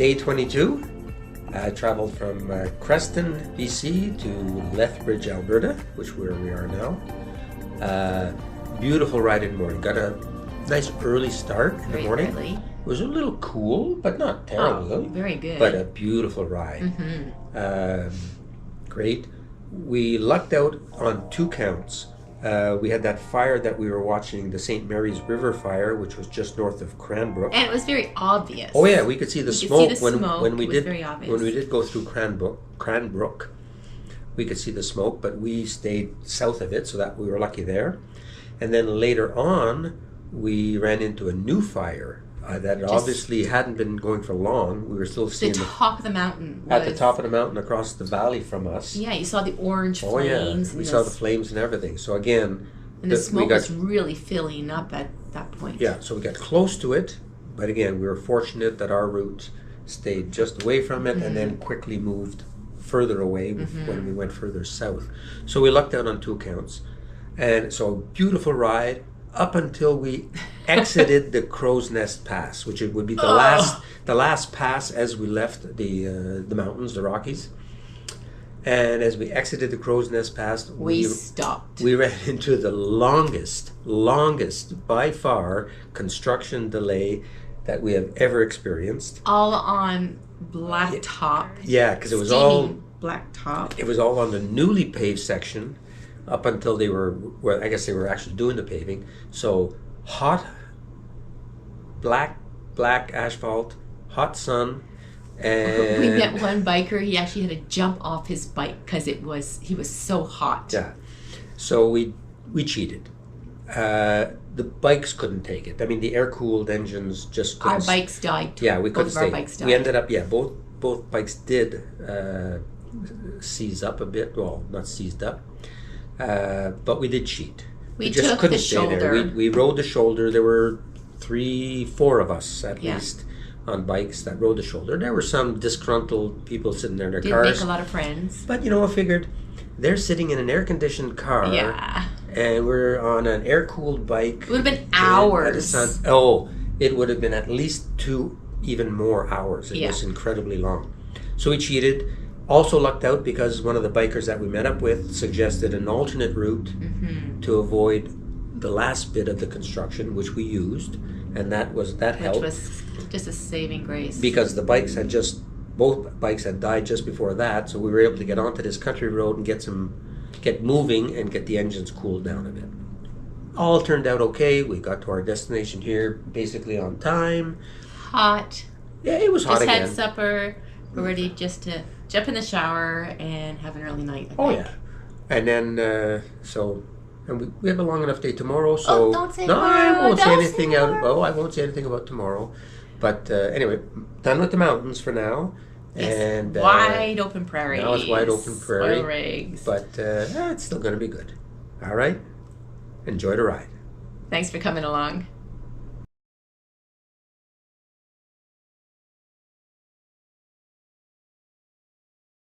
Day 22. I traveled from Creston, BC to Lethbridge, Alberta, which where we are now. Beautiful ride in the morning. Got a nice early start in the morning. Early. It was a little cool, but not terrible. Oh, very good. But a beautiful ride. Great. We lucked out on 2 counts. We had that fire that we were watching, the St. Mary's River fire, which was just north of Cranbrook. And it was very obvious. Oh yeah, we could see the smoke when we did go through Cranbrook. We could see the smoke, but we stayed south of it, so that we were lucky there. And then later on, we ran into a new fire that obviously hadn't been going for long. We were still seeing the top of the mountain. At the top of the mountain across the valley from us. Yeah, you saw the orange flames. Oh yeah, we saw the flames and everything. So again, and the smoke was really filling up at that point. Yeah, so we got close to it, but again, we were fortunate that our route stayed just away from it and then quickly moved further away when we went further south. So we lucked out on 2 accounts. And so beautiful ride up until we exited the Crow's Nest Pass, which it would be the last pass as we left the mountains, the Rockies. And as we exited the Crow's Nest Pass, we stopped. We ran into the longest by far construction delay that we have ever experienced. All on blacktop. Yeah, because it was all blacktop. It was all on the newly paved section. Up until they were, well, I guess they were actually doing the paving. So hot, black asphalt, hot sun, and we met one biker. He actually had to jump off his bike because he was so hot. Yeah, so we cheated. The bikes couldn't take it. I mean, the air-cooled engines just couldn't. Our bikes died. Yeah, we couldn't Both of our stay. bikes died. We ended up, both bikes did seize up a bit. Well, not seized up. But we did cheat. We just took couldn't the stay shoulder. there. We rode the shoulder. There were 4 of us at least on bikes that rode the shoulder. There were some disgruntled people sitting there in their cars. Didn't make a lot of friends. But I figured they're sitting in an air-conditioned car. Yeah. And we're on an air-cooled bike. It would have been hours. It would have been at least 2, even more hours. It was incredibly long. So we cheated. Also lucked out because one of the bikers that we met up with suggested an alternate route to avoid the last bit of the construction, which we used, and that helped. Which was just a saving grace. Because both bikes had died just before that, so we were able to get onto this country road and get moving and get the engines cooled down a bit. All turned out okay. We got to our destination here basically on time. Hot. Yeah, it was hot again. Just had supper. We're ready just to jump in the shower and have an early night. Oh yeah, and then we have a long enough day tomorrow. So don't say I won't say anything I won't say anything about tomorrow. But anyway, done with the mountains for now. Yes, and wide open prairie. Now it's wide open prairie. Oil rigs. But it's still going to be good. All right, enjoy the ride. Thanks for coming along.